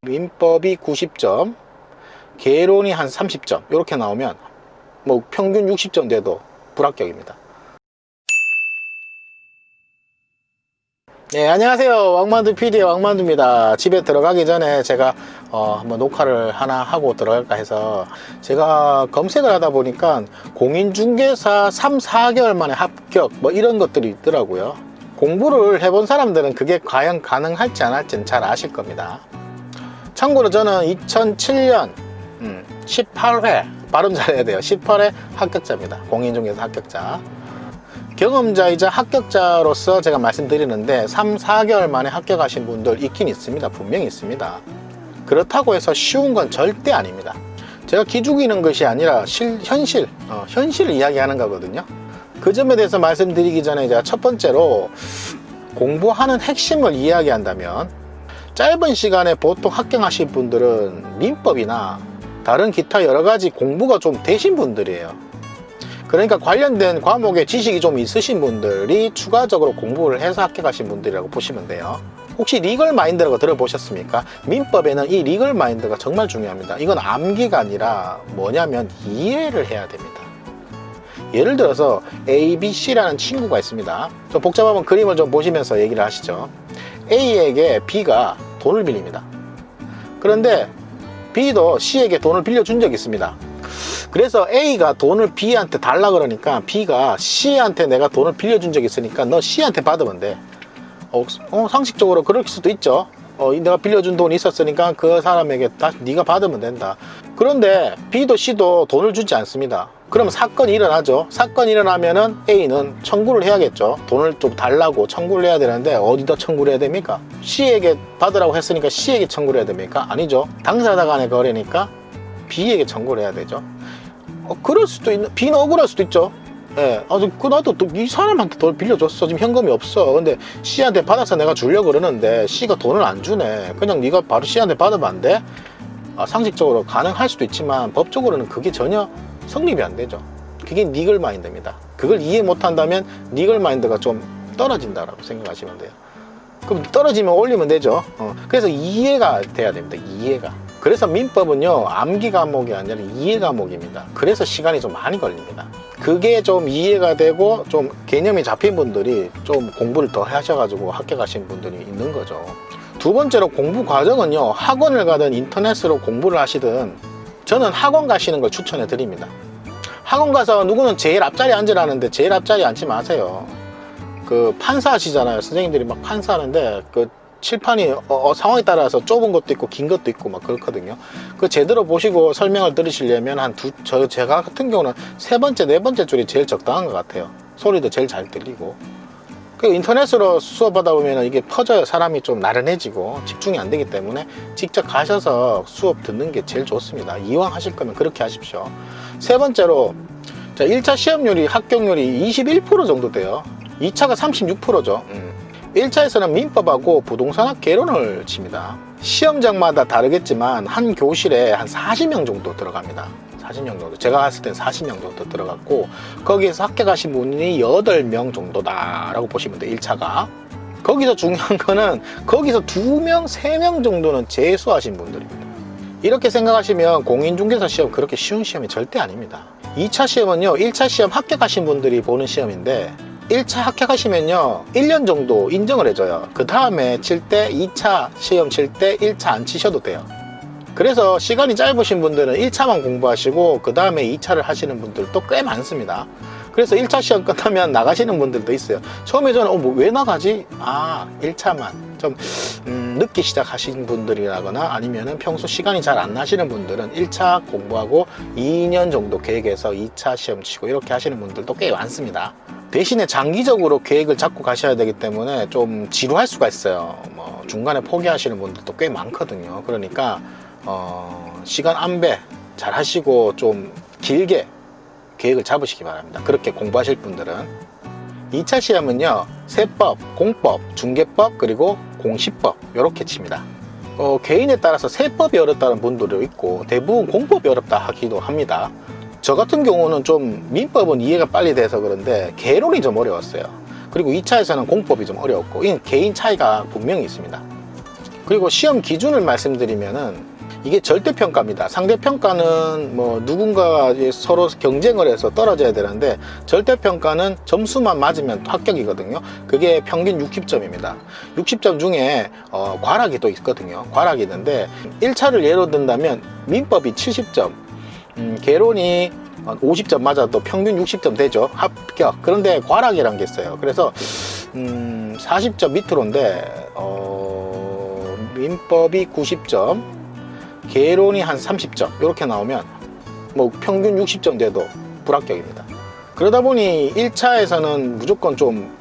민법이 90점, 개론이 한 30점 이렇게 나오면 뭐 평균 60점 돼도 불합격입니다. 네, 안녕하세요. 왕만두 PD의 왕만두입니다. 집에 들어가기 전에 제가 한번 녹화를 하나 하고 들어갈까 해서 제가 검색을 하다 보니까 공인중개사 3, 4개월 만에 합격 뭐 이런 것들이 있더라고요. 공부를 해본 사람들은 그게 과연 가능할지 안 할지는 잘 아실 겁니다. 참고로 저는 2007년 18회 발음 잘해야 돼요. 18회 합격자입니다. 공인중개사 합격자. 경험자이자 합격자로서 제가 말씀드리는데 3, 4개월 만에 합격하신 분들 있긴 있습니다. 분명히 있습니다. 그렇다고 해서 쉬운 건 절대 아닙니다. 제가 기죽이는 것이 아니라 현실을 이야기하는 거거든요. 그 점에 대해서 말씀드리기 전에 제가 첫 번째로 공부하는 핵심을 이야기한다면 짧은 시간에 보통 합격하신 분들은 민법이나 다른 기타 여러 가지 공부가 좀 되신 분들이에요. 그러니까 관련된 과목에 지식이 좀 있으신 분들이 추가적으로 공부를 해서 합격하신 분들이라고 보시면 돼요. 혹시 리걸 마인드라고 들어보셨습니까? 민법에는 이 리걸 마인드가 정말 중요합니다. 이건 암기가 아니라 뭐냐면 이해를 해야 됩니다. 예를 들어서 A, B, C라는 친구가 있습니다. 좀 복잡하면 그림을 좀 보시면서 얘기를 하시죠. A에게 B가 돈을 빌립니다. 그런데 B도 C에게 돈을 빌려준 적이 있습니다. 그래서 A가 돈을 B한테 달라 그러니까 B가 C한테 내가 돈을 빌려준 적이 있으니까 너 C한테 받으면 돼. 상식적으로 그럴 수도 있죠. 내가 빌려준 돈이 있었으니까 그 사람에게 다시 네가 받으면 된다. 그런데 B도 C도 돈을 주지 않습니다. 그러면 사건이 일어나죠. 사건이 일어나면은 A는 청구를 해야겠죠. 돈을 좀 달라고 청구를 해야 되는데 어디다 청구를 해야 됩니까? C에게 받으라고 했으니까 C에게 청구를 해야 됩니까? 아니죠. 당사자 간의 거래니까 B에게 청구를 해야 되죠. 그럴 수도 있는, B는 억울할 수도 있죠. 예, 나도 또 이 사람한테 돈을 빌려줬어. 지금 현금이 없어. 근데 C한테 받아서 내가 주려고 그러는데 C가 돈을 안 주네. 그냥 네가 바로 C한테 받으면 안 돼? 상식적으로 가능할 수도 있지만 법적으로는 그게 전혀 성립이 안 되죠. 그게 니글 마인드입니다. 그걸 이해 못한다면 니글 마인드가 좀 떨어진다라고 생각하시면 돼요. 그럼 떨어지면 올리면 되죠. 그래서 이해가 돼야 됩니다. 이해가. 그래서 민법은요, 암기 과목이 아니라 이해 과목입니다. 그래서 시간이 좀 많이 걸립니다. 그게 좀 이해가 되고 좀 개념이 잡힌 분들이 좀 공부를 더 하셔가지고 합격하신 분들이 있는 거죠. 두 번째로 공부 과정은요, 학원을 가든 인터넷으로 공부를 하시든 저는 학원 가시는 걸 추천해 드립니다. 학원 가서 누구는 제일 앞자리에 앉으라는데 제일 앞자리에 앉지 마세요. 그 판사 하시잖아요. 선생님들이 막 판사하는데 그 칠판이 상황에 따라서 좁은 것도 있고 긴 것도 있고 막 그렇거든요. 그 제대로 보시고 설명을 들으시려면 제가 같은 경우는 세 번째, 네 번째 줄이 제일 적당한 것 같아요. 소리도 제일 잘 들리고. 그 인터넷으로 수업하다 보면 이게 퍼져요. 사람이 좀 나른해지고 집중이 안 되기 때문에 직접 가셔서 수업 듣는 게 제일 좋습니다. 이왕 하실 거면 그렇게 하십시오. 세 번째로, 자, 1차 시험률이 합격률이 21% 정도 돼요. 2차가 36%죠. 1차에서는 민법하고 부동산학 개론을 칩니다. 시험장마다 다르겠지만 한 교실에 한 40명 정도 들어갑니다. 40명 정도. 제가 갔을 땐 40명 정도 들어갔고 거기에서 합격하신 분이 8명 정도다라고 보시면 돼요. 1차가. 거기서 중요한 거는 거기서 2명, 3명 정도는 재수하신 분들입니다. 이렇게 생각하시면 공인중개사 시험 그렇게 쉬운 시험이 절대 아닙니다. 2차 시험은요, 1차 시험 합격하신 분들이 보는 시험인데 1차 합격하시면요 1년 정도 인정을 해줘요. 그 다음에 칠 때 2차 시험 칠 때 1차 안 치셔도 돼요. 그래서 시간이 짧으신 분들은 1차만 공부하시고 그 다음에 2차를 하시는 분들도 꽤 많습니다. 그래서 1차 시험 끝나면 나가시는 분들도 있어요. 처음에 저는 왜 나가지? 1차만 좀 늦게 시작하신 분들이라거나 아니면은 평소 시간이 잘 안 나시는 분들은 1차 공부하고 2년 정도 계획해서 2차 시험 치고 이렇게 하시는 분들도 꽤 많습니다. 대신에 장기적으로 계획을 잡고 가셔야 되기 때문에 좀 지루할 수가 있어요. 뭐 중간에 포기하시는 분들도 꽤 많거든요. 그러니까 시간 안배 잘 하시고 좀 길게 계획을 잡으시기 바랍니다. 그렇게 공부하실 분들은. 2차 시험은요, 세법, 공법, 중개법, 그리고 공시법 이렇게 칩니다. 개인에 따라서 세법이 어렵다는 분들도 있고 대부분 공법이 어렵다 하기도 합니다. 저 같은 경우는 좀 민법은 이해가 빨리 돼서 그런데 개론이 좀 어려웠어요. 그리고 2차에서는 공법이 좀 어려웠고 이건 개인 차이가 분명히 있습니다. 그리고 시험 기준을 말씀드리면은 이게 절대평가입니다. 상대평가는 뭐 누군가가 서로 경쟁을 해서 떨어져야 되는데, 절대평가는 점수만 맞으면 합격이거든요. 그게 평균 60점입니다. 60점 중에 과락이 또 있거든요. 과락이 있는데 1차를 예로 든다면 민법이 70점, 개론이 50점 맞아도 평균 60점 되죠. 합격. 그런데 과락이라는 게 있어요. 그래서 40점 밑으로인데 민법이 90점, 개론이 한 30점 이렇게 나오면 뭐 평균 60점 돼도 불합격입니다. 그러다 보니 1차에서는 무조건 좀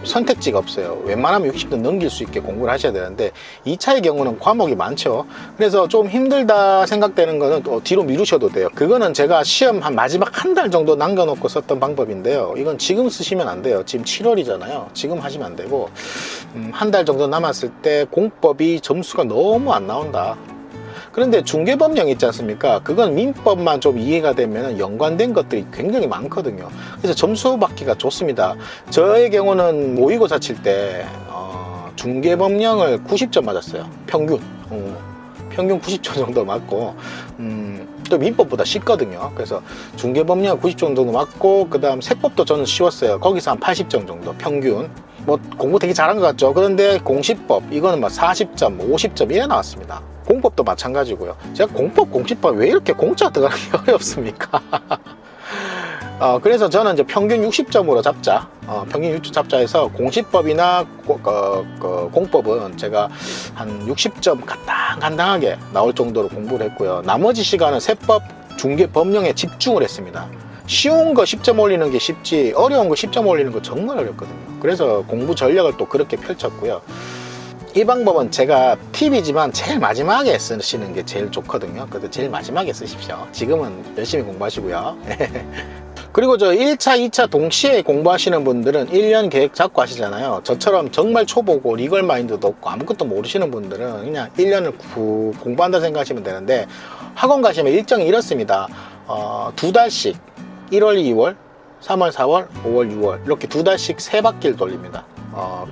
선택지가 없어요. 웬만하면 60점 넘길 수 있게 공부를 하셔야 되는데 2차의 경우는 과목이 많죠. 그래서 좀 힘들다 생각되는 거는 뒤로 미루셔도 돼요. 그거는 제가 시험 한 마지막 한 달 정도 남겨놓고 썼던 방법인데요. 이건 지금 쓰시면 안 돼요. 지금 7월이잖아요. 지금 하시면 안 되고 한 달 정도 남았을 때 공법이 점수가 너무 안 나온다. 그런데 중개법령 있지 않습니까? 그건 민법만 좀 이해가 되면 연관된 것들이 굉장히 많거든요. 그래서 점수 받기가 좋습니다. 저의 경우는 모의고사 칠 때 중개법령을 90점 맞았어요. 평균 90점 정도 맞고 또 민법보다 쉽거든요. 그래서 중개법령 90점 정도 맞고, 그 다음 세법도 저는 쉬웠어요. 거기서 한 80점 정도 평균. 뭐 공부 되게 잘한 것 같죠. 그런데 공시법 이거는 막 40점 50점 이래 나왔습니다. 공법도 마찬가지고요. 제가 공법 공시법 왜 이렇게 공짜 들어가는 게 어렵습니까? 그래서 저는 이제 평균 60점으로 잡자. 평균 60점 잡자 해서 공시법이나 공법은 제가 한 60점 간당간당하게 나올 정도로 공부를 했고요. 나머지 시간은 세법, 중개법령에 집중을 했습니다. 쉬운 거 10점 올리는 게 쉽지 어려운 거 10점 올리는 거 정말 어렵거든요. 그래서 공부 전략을 또 그렇게 펼쳤고요. 이 방법은 제가 팁이지만 제일 마지막에 쓰시는 게 제일 좋거든요. 그래서 제일 마지막에 쓰십시오. 지금은 열심히 공부하시고요. 그리고 저 1차, 2차 동시에 공부하시는 분들은 1년 계획 잡고 하시잖아요. 저처럼 정말 초보고 리걸 마인드도 없고 아무것도 모르시는 분들은 그냥 1년을 공부한다 생각하시면 되는데, 학원 가시면 일정이 이렇습니다. 2달씩 1월, 2월, 3월, 4월, 5월, 6월 이렇게 2달씩 3바퀴를 돌립니다.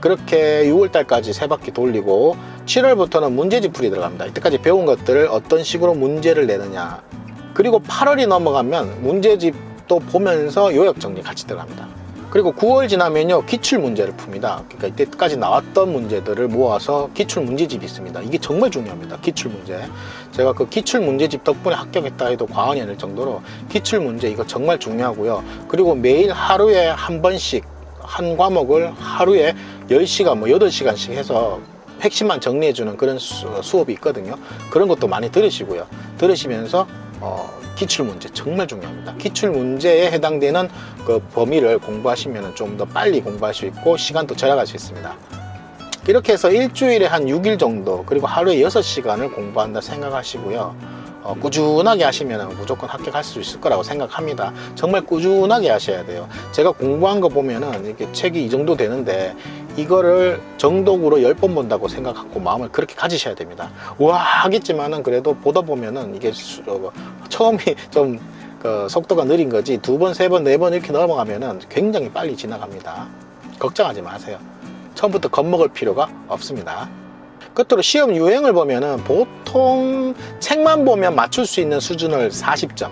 그렇게 6월달까지 3바퀴 돌리고 7월부터는 문제집 풀이 들어갑니다. 이때까지 배운 것들을 어떤 식으로 문제를 내느냐. 그리고 8월이 넘어가면 문제집도 보면서 요약 정리 같이 들어갑니다. 그리고 9월 지나면요 기출 문제를 풉니다. 그러니까 이때까지 나왔던 문제들을 모아서 기출 문제집이 있습니다. 이게 정말 중요합니다. 기출 문제. 제가 그 기출 문제집 덕분에 합격했다 해도 과언이 아닐 정도로 기출 문제 이거 정말 중요하고요. 그리고 매일 하루에 한 번씩 한 과목을 하루에 10시간 뭐 8시간씩 해서 핵심만 정리해주는 그런 수업이 있거든요. 그런 것도 많이 들으시고요. 들으시면서 기출문제 정말 중요합니다. 기출문제에 해당되는 그 범위를 공부하시면 좀 더 빨리 공부할 수 있고 시간도 절약할 수 있습니다. 이렇게 해서 일주일에 한 6일 정도, 그리고 하루에 6시간을 공부한다 생각하시고요. 꾸준하게 하시면 무조건 합격할 수 있을 거라고 생각합니다. 정말 꾸준하게 하셔야 돼요. 제가 공부한 거 보면은 이렇게 책이 이 정도 되는데 이거를 정독으로 10번 본다고 생각하고 마음을 그렇게 가지셔야 됩니다. 와 하겠지만은 그래도 보다 보면은 이게 처음이 좀 속도가 느린 거지 2번, 3번, 4번 이렇게 넘어가면은 굉장히 빨리 지나갑니다. 걱정하지 마세요. 처음부터 겁먹을 필요가 없습니다. 끝으로 시험 유형을 보면은 보통 책만 보면 맞출 수 있는 수준을 40점,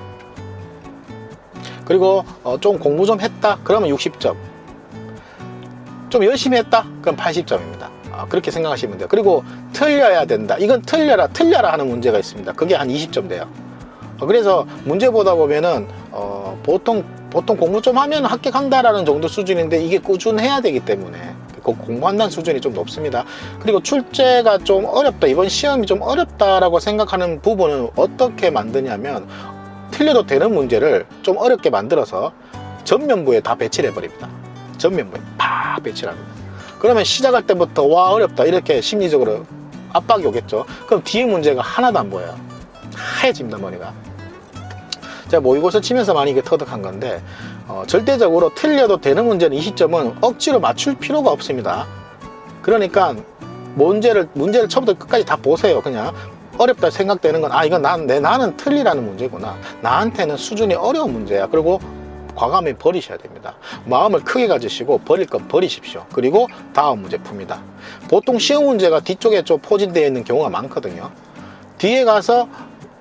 그리고 좀 공부 좀 했다 그러면 60점, 좀 열심히 했다 그럼 80점입니다. 그렇게 생각하시면 돼요. 그리고 틀려야 된다, 이건 틀려라 하는 문제가 있습니다. 그게 한 20점 돼요. 그래서 문제 보다 보면은 보통 공부 좀 하면 합격한다라는 정도 수준인데 이게 꾸준해야 되기 때문에 공부한다는 수준이 좀 높습니다. 그리고 출제가 좀 어렵다, 이번 시험이 좀 어렵다라고 생각하는 부분은 어떻게 만드냐면 틀려도 되는 문제를 좀 어렵게 만들어서 전면부에 다 배치를 해버립니다. 전면부에 팍 배치를 합니다. 그러면 시작할 때부터 와 어렵다 이렇게 심리적으로 압박이 오겠죠. 그럼 뒤에 문제가 하나도 안 보여요. 하얘집니다 머리가. 제가 모의고사 치면서 많이 이게 터득한 건데 절대적으로 틀려도 되는 문제는 20점은 억지로 맞출 필요가 없습니다. 그러니까 문제를 처음부터 끝까지 다 보세요. 그냥 어렵다 생각되는 건 이건 나는 틀리라는 문제구나, 나한테는 수준이 어려운 문제야, 그리고 과감히 버리셔야 됩니다. 마음을 크게 가지시고 버릴 건 버리십시오. 그리고 다음 문제 풉니다. 보통 시험 문제가 뒤쪽에 좀 포진되어 있는 경우가 많거든요. 뒤에 가서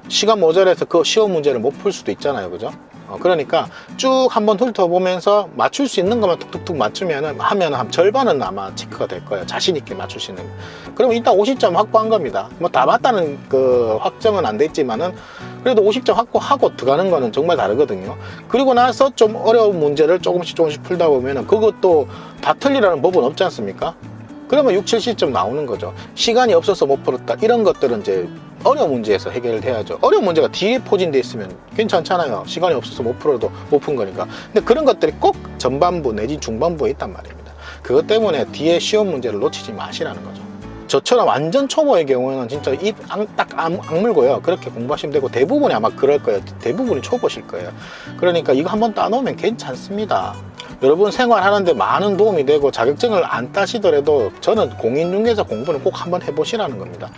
시간 모자라서 그 시험 문제를 못 풀 수도 있잖아요, 그죠? 그러니까 쭉 한번 훑어보면서 맞출 수 있는 것만 툭툭툭 맞추면 한 절반은 아마 체크가 될 거예요. 자신 있게 맞출 수 있는. 그러면 일단 50점 확보한 겁니다. 뭐 다 맞다는 그 확정은 안 됐지만은 그래도 50점 확보하고 들어가는 거는 정말 다르거든요. 그리고 나서 좀 어려운 문제를 조금씩 풀다 보면은 그것도 다 틀리라는 법은 없지 않습니까? 그러면 6, 70점 나오는 거죠. 시간이 없어서 못 풀었다. 이런 것들은 이제 어려운 문제에서 해결돼야죠. 어려운 문제가 뒤에 포진돼 있으면 괜찮잖아요. 시간이 없어서 못 풀어도 못 푼 거니까. 근데 그런 것들이 꼭 전반부 내지 중반부에 있단 말입니다. 그것 때문에 뒤에 쉬운 문제를 놓치지 마시라는 거죠. 저처럼 완전 초보의 경우에는 진짜 입 딱 악물고요. 그렇게 공부하시면 되고, 대부분이 아마 그럴 거예요. 대부분이 초보실 거예요. 그러니까 이거 한번 따놓으면 괜찮습니다. 여러분 생활하는데 많은 도움이 되고, 자격증을 안 따시더라도 저는 공인중개사 공부는 꼭 한번 해보시라는 겁니다.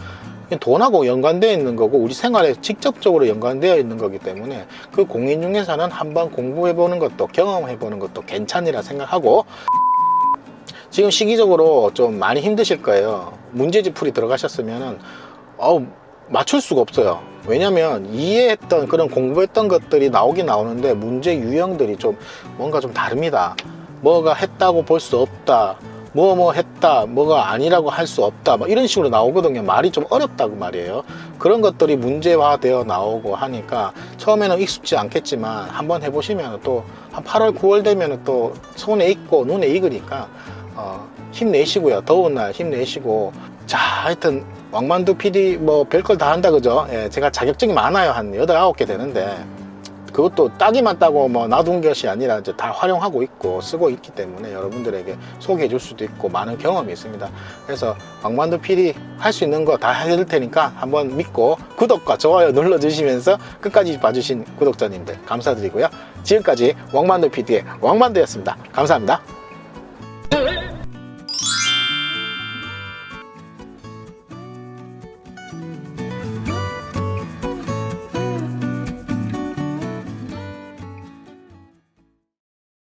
돈하고 연관되어 있는 거고 우리 생활에 직접적으로 연관되어 있는 거기 때문에 그 공인중개사는 한번 공부해보는 것도 경험해보는 것도 괜찮으라 생각하고, 지금 시기적으로 좀 많이 힘드실 거예요. 문제집 풀이 들어가셨으면은 맞출 수가 없어요. 왜냐면 이해했던 그런 공부했던 것들이 나오긴 나오는데 문제 유형들이 좀 뭔가 좀 다릅니다. 뭐가 했다고 볼 수 없다, 뭐 했다, 뭐가 아니라고 할 수 없다, 뭐 이런 식으로 나오거든요. 말이 좀 어렵다고 말이에요. 그런 것들이 문제화되어 나오고 하니까 처음에는 익숙지 않겠지만 한번 해보시면 또 한 8월 9월 되면 또 손에 익고 눈에 익으니까 힘내시고요. 더운 날 힘내시고. 자, 하여튼 왕만두 PD 뭐 별걸 다 한다, 그죠? 예, 제가 자격증이 많아요. 한 8, 9개 되는데 그것도 따기만 따고 뭐 놔둔 것이 아니라 이제 다 활용하고 있고 쓰고 있기 때문에 여러분들에게 소개해 줄 수도 있고 많은 경험이 있습니다. 그래서 왕만두 PD 할 수 있는 거 다 해드릴 테니까 한번 믿고 구독과 좋아요 눌러주시면서 끝까지 봐주신 구독자님들 감사드리고요. 지금까지 왕만두 PD의 왕만두였습니다. 감사합니다.